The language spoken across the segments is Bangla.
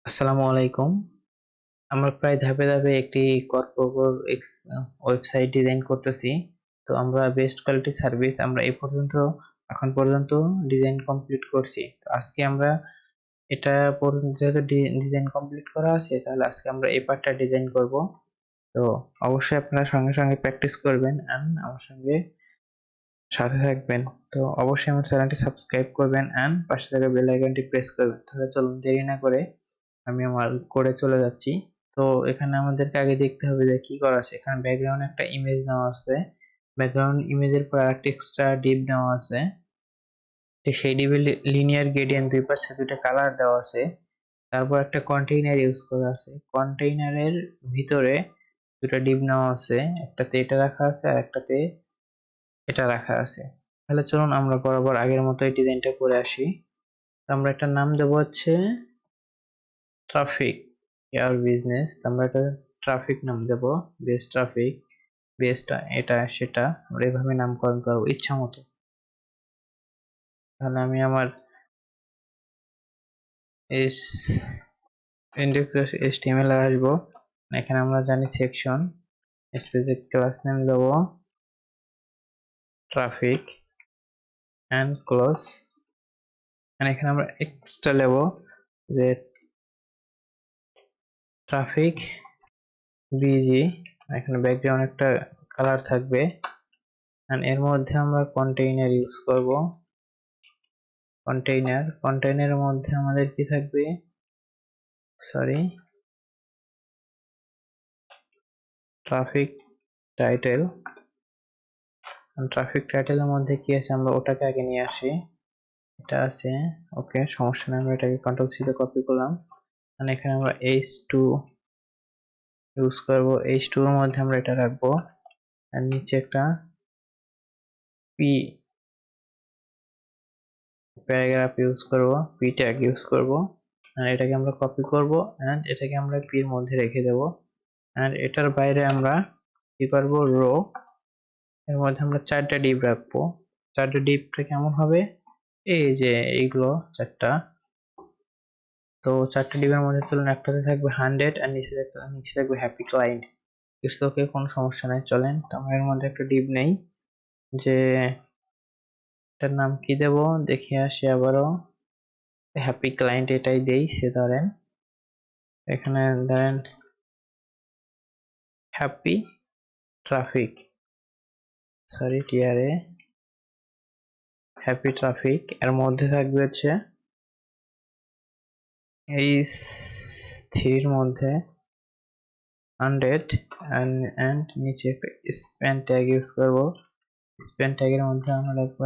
আসসালামু আলাইকুম। আমরা প্রায় ধাপে ধাপে একটি কর্পোরেট ওয়েবসাইট ডিজাইন করতেছি। তো আমরা বেস্ট কোয়ালিটি সার্ভিস আমরা এখন পর্যন্ত ডিজাইন কমপ্লিট করছি। তো আজকে আমরা এটা যেহেতু ডিজাইন কমপ্লিট করা আছে, তাহলে আজকে আমরা এই পার্টটা ডিজাইন করব। তো অবশ্যই আপনারা সঙ্গে সঙ্গে প্র্যাকটিস করবেন এন্ড আমার সঙ্গে সাথে থাকবেন। তো অবশ্যই আমার চ্যানেলটি সাবস্ক্রাইব করবেন এন্ড পাশে থাকা বেল আইকনটি প্রেস করবেন। তাহলে চলুন দেরি না করে আমি আমার কোডে চলে যাচ্ছি। তো এখানে আমাদেরকে আগে দেখতে হবে যে কি করা আছে। এখানে ব্যাকগ্রাউন্ড একটা ইমেজ নেওয়া আছে, ব্যাকগ্রাউন্ড ইমেজের পর একটা এক্সট্রা ডিপ নেওয়া আছে। সেই ডিপে লিনিয়ার গ্রেডিয়েন্ট দুই পাশে দুইটা কালার দেওয়া আছে। তারপর একটা কন্টেইনার ইউজ করা আছে, কন্টেইনারের ভিতরে দুটা ডিপ নেওয়া আছে, একটাতে এটা রাখা আছে আর একটাতে এটা রাখা আছে। তাহলে চলুন আমরা বরাবর আগের মতো এই ডিজাইনটা করে আসি। তো আমরা একটা নাম দেবো হচ্ছে ট্রাফিক এয়ার বিজনেস। আমরা একটা ট্রাফিক নাম দেব, বেস ট্রাফিক, বেসটা এটা সেটা আমরা এভাবে নামকরণ করবো ইচ্ছা মতো। তাহলে আমি আমার ইন্ডেক্স HTML আসবো। এখানে আমরা জানি সেকশন, স্পেসিফিক ক্লাস নেম দেব ট্রাফিক এন্ড ক্লোজ। এখানে আমরা এক্সট্রা নেব যে ট্রাফিক বিজি। এখানে ব্যাকগ্রাউন্ড একটা কালার থাকবে এর মধ্যে আমরা কন্টেইনার ইউজ করব। কন্টেইনারের মধ্যে আমাদের কি থাকবে, সরি, ট্রাফিক টাইটেল। ট্রাফিক টাইটেলের মধ্যে কি আছে আমরা ওটাকে আগে নিয়ে আসি। এটা আছে, ওকে, সমস্যা নেই, আমরা এটাকে কন্ট্রোল সি তে কপি করলাম। এখানে আমরা h2 ইউজ করব, h2 এর মধ্যে আমরা এটা রাখবো। আর নিচে একটা পি প্যারাগ্রাফ ইউজ করব, পি ট্যাগ ইউজ করব। আর এটাকে আমরা কপি করব এন্ড এটাকে আমরা পি এর মধ্যে রেখে দেব। আর এটার বাইরে আমরা কি করব, রো এর মধ্যে আমরা চারটা ডিপ রাখবো। চারটা ডিপটা কেমন হবে, এই যে এইগুলো চারটা। তো চারটা ডিপের মধ্যে চলুন একটাতে থাকবে 100 আর নিচে থাকবে হ্যাপি ক্লায়েন্ট। ইটস ওকে, কোনো সমস্যা নাই, চলেন। তো আমরা এর মধ্যে একটা ডিপ নেই, যে এটার নাম কি দেব দেখে আসি আবারও। হ্যাপি ক্লায়েন্ট এটাই দেই, সে ধরেন এখানে ধরেন happy traffic, sorry TRA, happy traffic. এর মধ্যে থাকবে হচ্ছে এই থ্রির মধ্যে 100 and নিচে একটা স্প্যান ট্যাগ ইউজ করব। স্প্যান ট্যাগের মধ্যে আমরা লিখব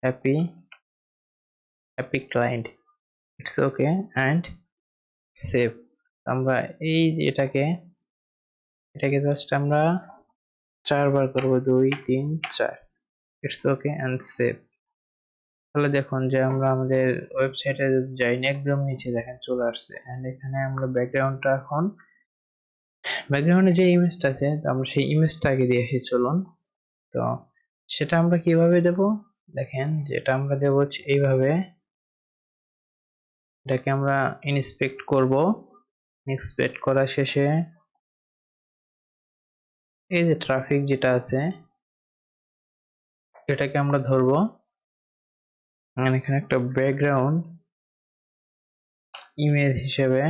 happy happy client. It's okay and save. আমরা এই যে এটাকে জাস্ট আমরা 4 বার করব, 2 3 4। It's okay and save. তাহলে দেখুন যে আমরা আমাদের ওয়েবসাইটে যাই, একদম নিচে দেখেন চলে আসছে। এন্ড এখানে আমরা ব্যাকগ্রাউন্ডটা এখন ব্যাকগ্রাউন্ডে যে ইমেজটা আছে আমরা সেই ইমেজটা আগে দিয়ে আসি, চলুন। তো সেটা আমরা কিভাবে দেব, দেখেন যেটা আমরা দেব হচ্ছে এইভাবে। এটাকে আমরা ইন্সপেক্ট করব, ইন্সপেক্ট করা শেষে এই যে ট্রাফিক যেটা আছে এটাকে আমরা ধরবো। এখানে একটা ব্যাকগ্রাউন্ড ইমেজ হিসেবে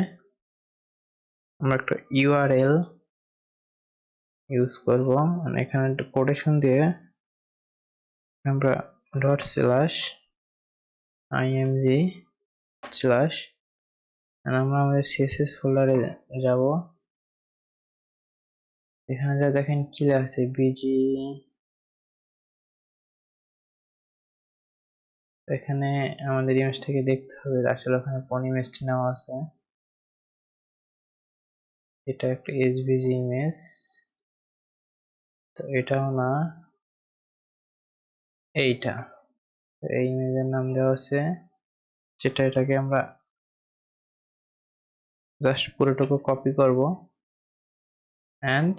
আমরা একটা ইউআরএল ইউজ করব। এখানে একটা কোটেশন দিয়ে আমরা ./img/ আমরা আমাদের CSS ফোল্ডারে যাব। এখানে যা দেখেন কি আছে বিজি, এখানে আমাদের ইমেজটাকে দেখতে হবে আসলে ওখানে কোন ইমেজটা নেওয়া আছে। এটা একটা HVG ইমেজ, তো এটাও না, এইটা এই ইমেজের নাম দেওয়া আছে যেটা। এটাকে আমরা জাস্ট পুরোটুকু কপি করব এন্ড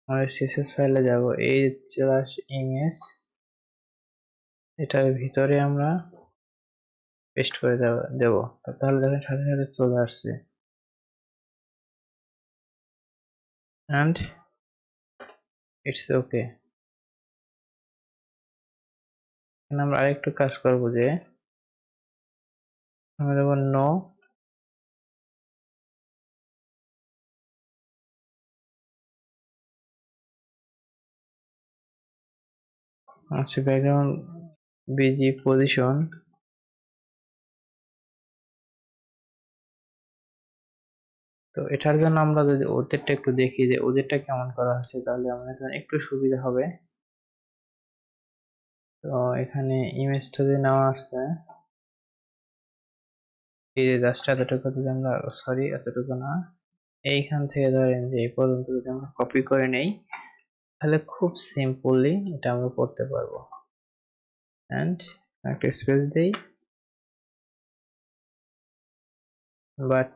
আমরা CSS ফাইলে যাব, এই /image, এটার ভিতরে আমরা পেস্ট করে দেব, তাহলে দেখেন সাথে সাথে চলে আসছে। and it's okay. এখন আমরা আরেকটু কাজ করব, যে আমরা দেব নো, আচ্ছা ব্যাকগ্রাউন্ড বিজি পজিশন। তো এটার জন্য আমরা যদি ওদেরটা একটু দেখি যে ওদেরটা কেমন করা আছে, তাহলে আমাদের জন্য একটু সুবিধা হবে। তো এখানে ইমেজটা যে নেওয়া আসছে, এই যে জাস্ট এতটুকু যদি আমরা, সরি এতটুকু না, এইখান থেকে ধরেন যে এই পর্যন্ত যদি আমরা কপি করে নেই, তাহলে খুব সিম্পলি এটা আমরা করতে পারবো। এন্ড একটা স্পেস দেই, বাট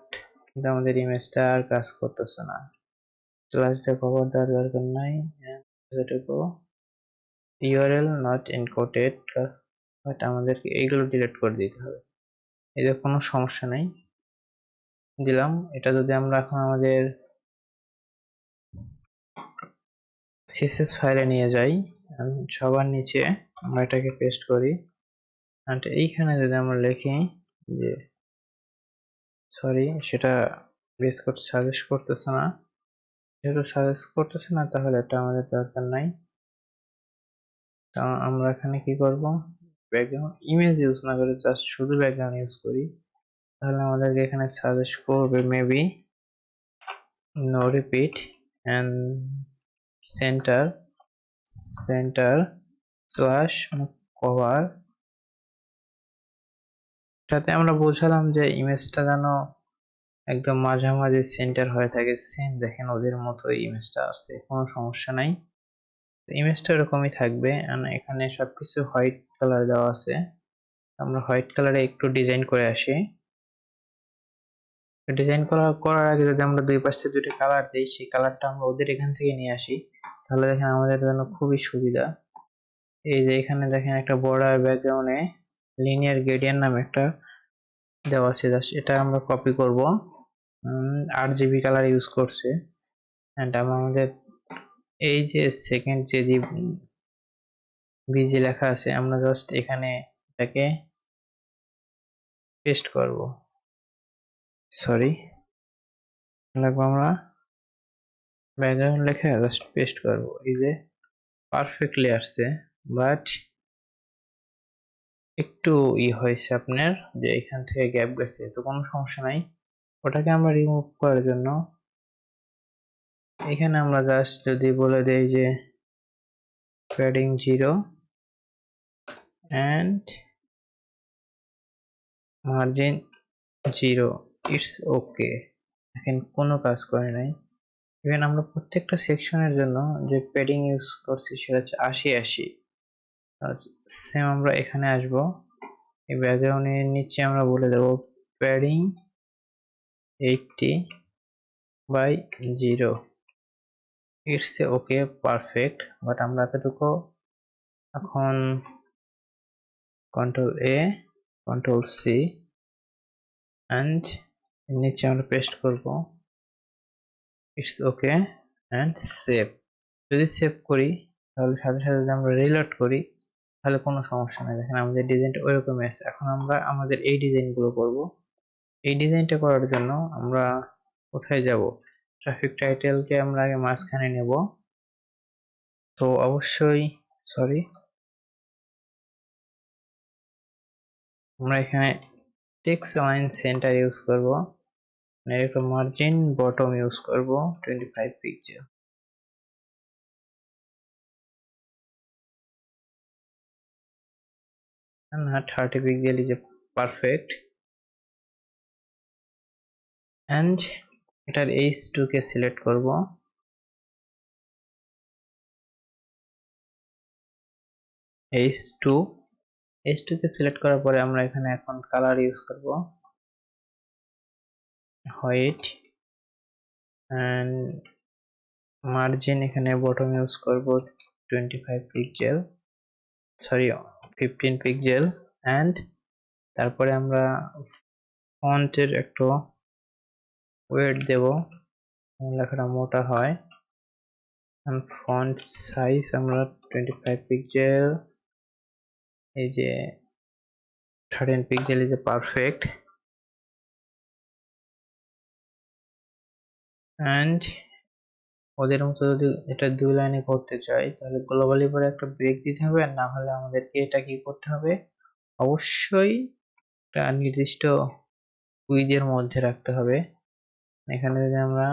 কিন্তু আমাদের ইমেজটা আর কাজ করতেছে না। ক্লাসটা কভার দেওয়ার দরকার নাই, এতটুকু ইউআরএল নট এনকোডেড, বাট আমাদেরকে এইগুলো ডিলিট করে দিতে হবে। এদের কোনো সমস্যা নাই, দিলাম। এটা যদি আমরা এখন আমাদের CSS ফাইলে নিয়ে যাই, সবার নিচে আমরা এটাকে পেস্ট করি, and এইখানে যদি আমরা লিখি যে সরি, সেটা বেস কোড সাজেস্ট করতেছে না, যেহেতু সাজেস্ট করতেছে না তাহলে এটা আমাদের দরকার নাই। তো আমরা এখানে কি করব, ব্যাকগ্রাউন্ড ইমেজ ইউজ না করে জাস্ট শুধু ব্যাকগ্রাউন্ড ইউজ করি, তাহলে আমাদেরকে এখানে সাজেস্ট করবে maybe no repeat and centre centre slash cover. এটাতে আমরা বোঝালাম যে ইমেজটা যেন একদম মাঝামাঝি সেন্টার হয়ে থাকে, সেম দেখেন ওদের মতো ইমেজটা আসছে, কোনো সমস্যা নাই। ইমেজটা এরকমই থাকবে, এখানে সবকিছু হোয়াইট কালার দেওয়া আছে। আমরা হোয়াইট কালারে একটু ডিজাইন করে আসি। ডিজাইন করার আগে যদি আমরা দুই পাশে দুটো কালার দিই, সেই কালারটা আমরা ওদের এখান থেকে নিয়ে আসি, তাহলে দেখেন আমাদের জন্য খুবই সুবিধা। এই যে এখানে দেখেন একটা বর্ডার ব্যাকগ্রাউন্ডে লিনিয়ার গ্রেডিয়েন্ট নামে একটা দেওয়া আছে, এটা আমরা কপি করব, 8 GB কালার ইউজ করছে। এন্ড আমাদের এই যে সেকেন্ড যে বিজি লেখা আছে, আমরা জাস্ট এখানে এটাকে পেস্ট করব, সরি লাগবে, আমরা ব্যাকগ্রাউন্ড লেখা জাস্ট পেস্ট করব। এই যে পারফেক্টলি আসছে, বাট একটু হয়েছে আপনার, যে এখান থেকে গ্যাপ গেছে, তো কোনো সমস্যা নাই। ওটাকে আমরা রিমুভ করার জন্য এখানে আমরা জাস্ট যদি বলে দেই যে padding 0 and margin 0, it's okay. দেখেন কোনো কাজ করে নাই। ইভেন আমরা প্রত্যেকটা সেকশনের জন্য যে প্যাডিং ইউজ করছি সেটা হচ্ছে 80-80। সেম আমরা এখানে আসব, এই ব্যাকগ্রাউন্ডের নিচে আমরা বলে দেব padding 80/0, it's okay perfect. But আমরা এতটুকু এখন Ctrl+A Ctrl+C এন্ড নিচে আমরা পেস্ট করব, ইটস ওকে এন্ড সেভ। যদি সেভ করি তাহলে সাথে সাথে যদি আমরা রিলোড করি তাহলে কোনো সমস্যা নেই। দেখেন আমাদের ডিজাইনটা ওইরকমই আছে। এখন আমরা আমাদের এই ডিজাইনগুলো করব। এই ডিজাইনটা করার জন্য আমরা কোথায় যাব, ট্রাফিক টাইটেলকে আমরা আগে মাঝখানে নেব। তো অবশ্যই সরি, আমরা এখানে টেক্সট লাইন সেন্টার ইউজ করব, একটা মার্জিন বটম ইউজ করব 25 পিক্সেল, না 30 পিক্সেল ইজ পারফেক্ট। এন্ড এটার H2 কে সিলেক্ট করব, H2 কে সিলেক্ট করার পরে আমরা এখানে এখন কালার ইউজ করব হোয়াইট, এন্ড মার্জিন এখানে বটম ইউজ করব 25 পিক্সেল, সরি 15 পিক্সেল, এন্ড তারপরে আমরা ফন্টের একটু ওয়েট দেব, লেখাটা মোটা হয়। ফন্ট সাইজ আমরা 25 পিক্সেল, এই যে 13 পিক্সেল ইজ পারফেক্ট। এন্ড ওদের মতো যদি এটা 2 লাইনে করতে চাই তাহলে গ্লোবালি পরে একটা ব্রেক দিতে হবে, আর না হলে আমাদেরকে এটা কি করতে হবে, অবশ্যই একটা নির্দিষ্ট উইডের মধ্যে রাখতে হবে। এখানে যদি আমরা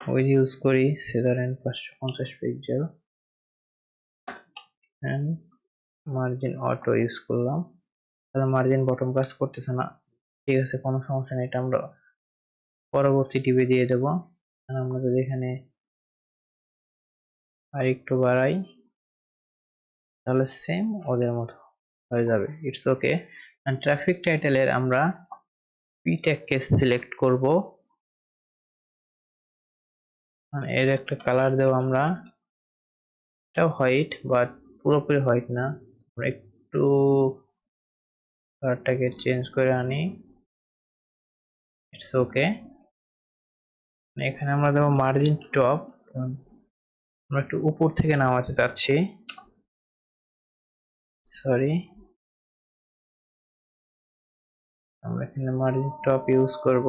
উইড ইউজ করি সে ধরেন 550 pixel and margin auto use করলাম, তাহলে মার্জিন বটম কাজ করতেছে না। ঠিক আছে, কোনো সমস্যা নেই, এটা আমরা পরবর্তী টিপে দিয়ে দেবো। আমরা যদি এখানে আর একটু বাড়াই তাহলে সেম ওদের মতো হয়ে যাবে, ইটস ওকে। এন্ড ট্রাফিক টাইটেলের আমরা পি ট্যাগকে সিলেক্ট করব, এর একটা কালার দেব আমরা, এটাও হোয়াইট বাট পুরোপুরি হোয়াইট না, আমরা একটু কালারটাকে চেঞ্জ করে আনি, ইটস ওকে। এখানে আমরা দেবো মার্জিন টপ, আমরা একটু উপর থেকে নামাতে চাচ্ছি, সরি, আমরা এখানে মার্জিন টপ ইউজ করব,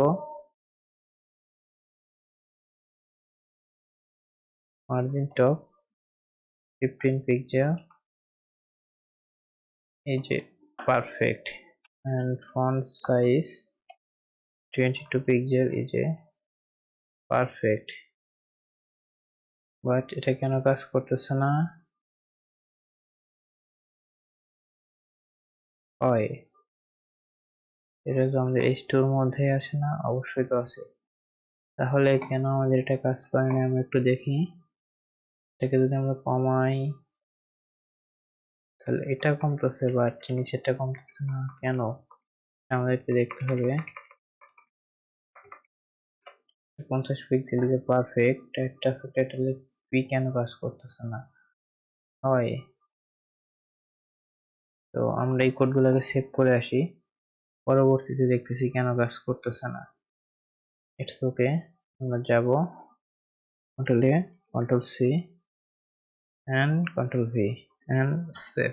মার্জিন টপ 15 পিক্সেল, এই যে perfect. And font size 22 pixel, এই যে পারফেক্ট। বাট এটা কেন কাজ করতেছে না, হয় এটা তো আমাদের H2 এর মধ্যে আসে না, অবশ্যই তো আছে, তাহলে কেন আমাদের এটা কাজ করে না আমরা একটু দেখি। এটাকে যদি আমরা কমাই তাহলে এটা কমতেছে বাট নিচেরটা কমতেছে না কেন, আমাদেরকে দেখতে হবে। 50 পিক্সেল যে পারফেক্ট, একটা টাইটেলে পি কেন কাজ করতেছে না, হয়। তো আমরা এই কোডগুলোকে সেভ করে আসি, পরবর্তীতে দেখতেছি কেন কাজ করতেছে না, ইটস ওকে। আমরা যাব control A, control C and control V and save.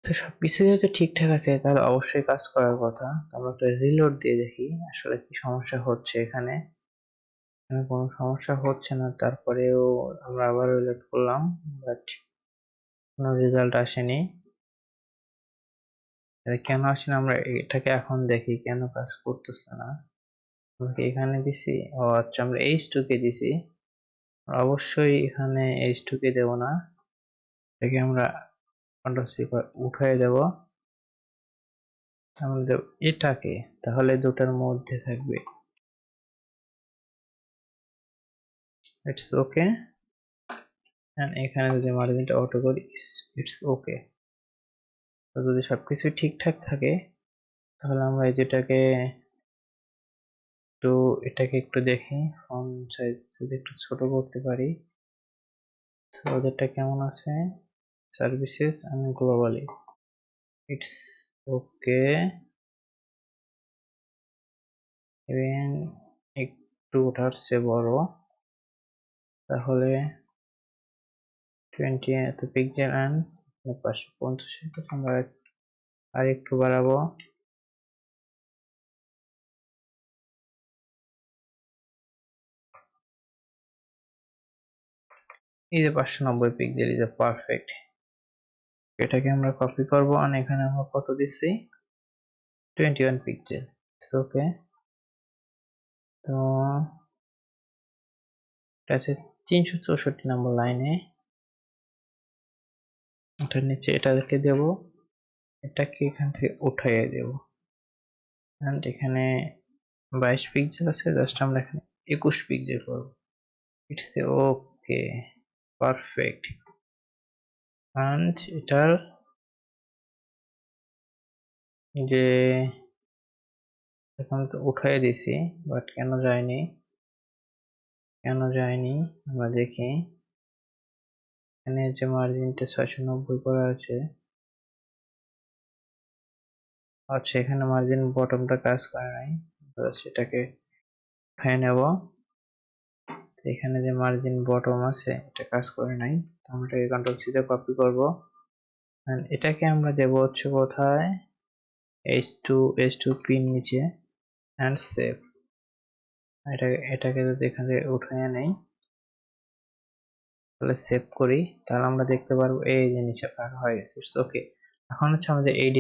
তো সবকিছু যেহেতু ঠিকঠাক আছে তাহলে অবশ্যই কাজ করার কথা। আমরা একটা রিলোড দিয়ে দেখি আসলে কি সমস্যা হচ্ছে। এখানে কোনো সমস্যা হচ্ছে না, তারপরেও আমরা আবার রিলোড করলাম বাট কোনো রেজাল্ট আসেনি। কেন আসেনি আমরা এটাকে এখন দেখি কেন কাজ করতেছে না। আমরা এখানে দিছি, ও আচ্ছা আমরা H2 কে দিছি, অবশ্যই এখানে H2 কে দেব না, এটাকে আমরা কন্ট্রোল সি উঠাই দেব, আমরা দেব এটাকে, তাহলে দুটার মধ্যে থাকবে, ইটস ওকে। এখানে যদি মার্জিনটা অটো করি ইটস ওকে। তো যদি সবকিছু ঠিকঠাক থাকে তাহলে আমরা যেটাকে একটু, এটাকে একটু দেখি ফন্ট সাইজ যদি একটু ছোট করতে পারি, তো ওদেরটা কেমন আছে, services and globally, it's okay. Even একটু ওঠার চেয়ে বড়, তাহলে 20 এত পিক্সেল এন্ড 550, আমরা আর একটু বাড়াবো, এই যে 590 পিক্সেল ইজ পারফেক্ট। এটাকে আমরা কপি করব আর এখানে আমরা কত দিচ্ছি 21 পিক্সেল, ইটস ওকে। তো এটা আছে 364 নম্বর লাইনে, এটার নিচে এটাকে দেব, এটাকে এখান থেকে উঠাইয়ে দেব, এন্ড এখানে 22 পিক্সেল আছে, জাস্ট আমরা এখানে 21 পিক্সেল করব, ইটস ওকে পারফেক্ট। এন্ড এটার যে এখন তো উঠাই দিছি বাট কেন যায়নি, কেন যায়নি আমরা দেখি। এখানে যে মার্জিনটা 690 করা আছে, আচ্ছা এখানে মার্জিন বটমটা কাজ করে নাই, সেটাকে উঠায় নেব। এখানে যে মার্জিন বটম আছে এটা কাজ করে নাই, তো আমরা এটাকে কন্ট্রোল সি তে কপি করব। এটাকে আমরা দেব হচ্ছে কোথায়, H2 পিন নিচে এন্ড সেভ। এটাকে যদি এখান থেকে উঠায় নেই, তাহলে সেভ করি, তাহলে আমরা দেখতে পারবো এই যে নিচে ফাঁকা হয়ে গেছে। It's okay. এখন হচ্ছে আমাদের এই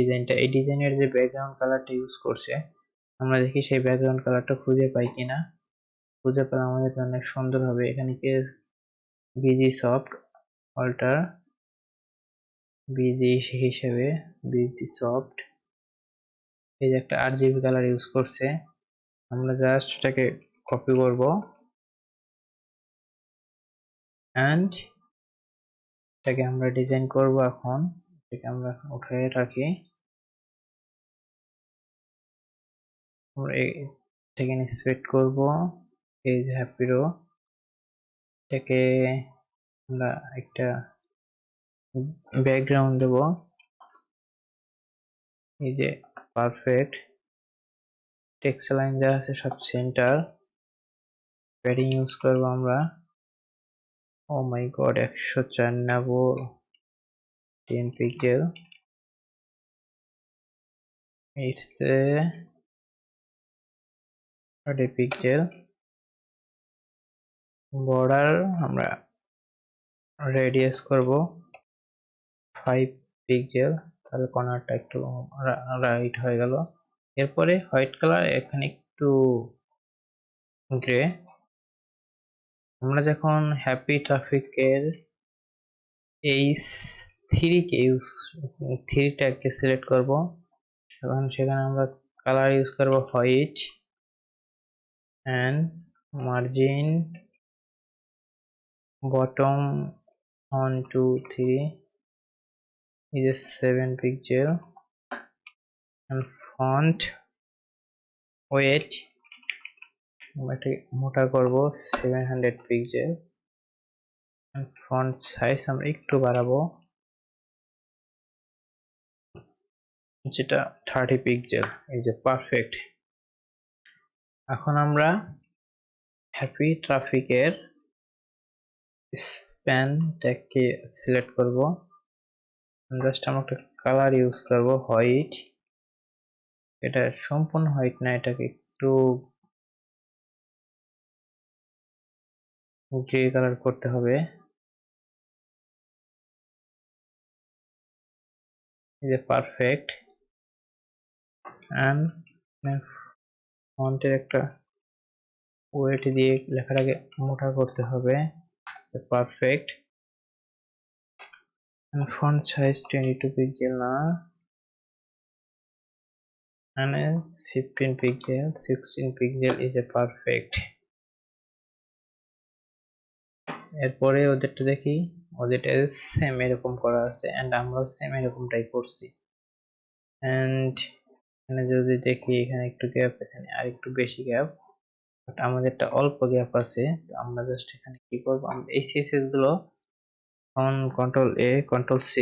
ডিজাইনের যে ব্যাকগ্রাউন্ড কালারটা ইউজ করছে, আমরা দেখি সেই ব্যাকগ্রাউন্ড কালারটা খুঁজে পাই কিনা। খুঁজে পেলে আমাদের জন্য অনেক সুন্দর হবে। এখানে কি বিজি সফট অল্টার বিজি হিসেবে বিজি সফট, এই যে একটা RGB কালার ইউজ করছে, আমরা জাস্ট এটাকে কপি করব এন্ড এটাকে আমরা ডিজাইন করব। এখন এটাকে আমরা উঠিয়ে রাখি, আমরা এটাকে ইন্সপেক্ট করব, এই যে হ্যাপিরো, এটাকে আমরা একটা ব্যাকগ্রাউন্ড দেব, এই যে পারফেক্ট টেক্সট লাইন যা আছে সব সেন্টার, প্যাডিং ইউজ করব আমরা, ও মাই গড 104 নেব, 10 পিক্সেল, ইটস 30 পিক্সেল। বর্ডার আমরা রেডিয়াস করব 5 পিক্সেল, তাহলে কর্নারটা একটু রাইট হয়ে গেল। এরপরে হোয়াইট কালার এখানে একটু গ্রে, আমরা যখন হ্যাপি ট্রাফিকের এই থ্রিটাকে সিলেক্ট করব, এবং সেখানে আমরা কালার ইউজ করব white and margin bottom 1 2 3 is a 7 pixel and font weight মোটা করব 700 পিক্সেল and font size আমরা একটু বাড়াবো, যেটা 30 পিক্সেল। এই যে পারফেক্ট। এখন আমরা হ্যাপি ট্রাফিকের স্প্যানটাকে সিলেক্ট করব, জাস্ট আমরা একটা কালার ইউজ করব হোয়াইট, এটা সম্পূর্ণ হোয়াইট না, এটাকে একটু গ্রে কালার করতে হবে। এই যে পারফেক্ট এন্ড ফন্টের একটা ওয়েট দিয়ে লেখাটাকে মোটা করতে হবে, perfect and font size 22 pixel না, and 15 pixel 16 pixel is a perfect। এরপরে ওদেরটা দেখি, ওদেরটা সেম এরকম করা আছে এন্ড আমরাও সেম এরকমটাই করছি। এন্ড এখানে যদি দেখি, এখানে একটু গ্যাপ, এখানে আর একটু বেশি গ্যাপ, বাট আমাদেরটা অল্প গ্যাপ আছে। তো আমরা জাস্ট এখানে কি করব, আমরা এই CSS গুলো control A control C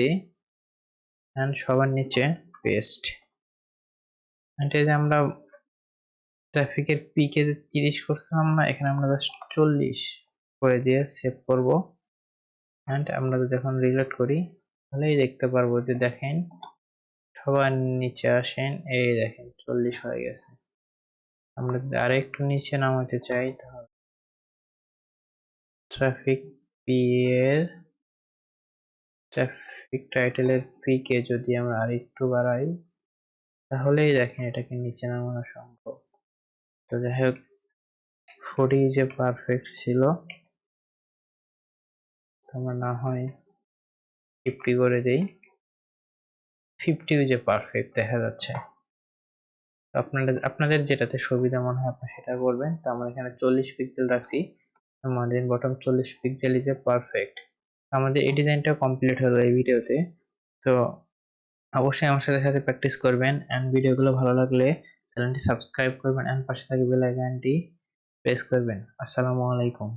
and সবার নিচে পেস্ট। এন্ড এই যে আমরা ট্রাফিকের পিকে 30 করছিলাম না, এখানে আমরা জাস্ট 40 করে দিয়ে সেভ করব। এন্ড আমরা যদি এখন রিলোড করি, তাহলেই দেখতে পারবো যে দেখেন সবার নিচে আসেন, এই দেখেন 40 হয়ে গেছে। আমরা যদি আরেকটু নিচে নামাতে চাই, তাহলে ট্রাফিক পি এর ট্রাফিক টাইটেলের পিকে যদি আমরা আরেকটু বাড়াই, তাহলেই দেখেন এটাকে নিচে নামানো সম্ভব। তো যাই হোক, 40 যে পারফেক্ট ছিল, আমরা না হয় 50 করে দেই, 50 যে পারফেক্ট দেখা যাচ্ছে। আপনাদের যেটাতে সুবিধা মনে হয় আপনি সেটা করবেন। তো আমরা এখানে 40 পিক্সেল রাখছি, margin bottom 40 pixel is a perfect. আমাদের এই ডিজাইনটা কমপ্লিট হলো এই ভিডিওতে। তো অবশ্যই আমার সাথে প্র্যাকটিস করবেন এন্ড ভিডিওগুলো ভালো লাগলে চ্যানেলটি সাবস্ক্রাইব করবেন এন্ড পাশে থাকা বেল আইকনটি প্রেস করবেন। আসসালামু আলাইকুম।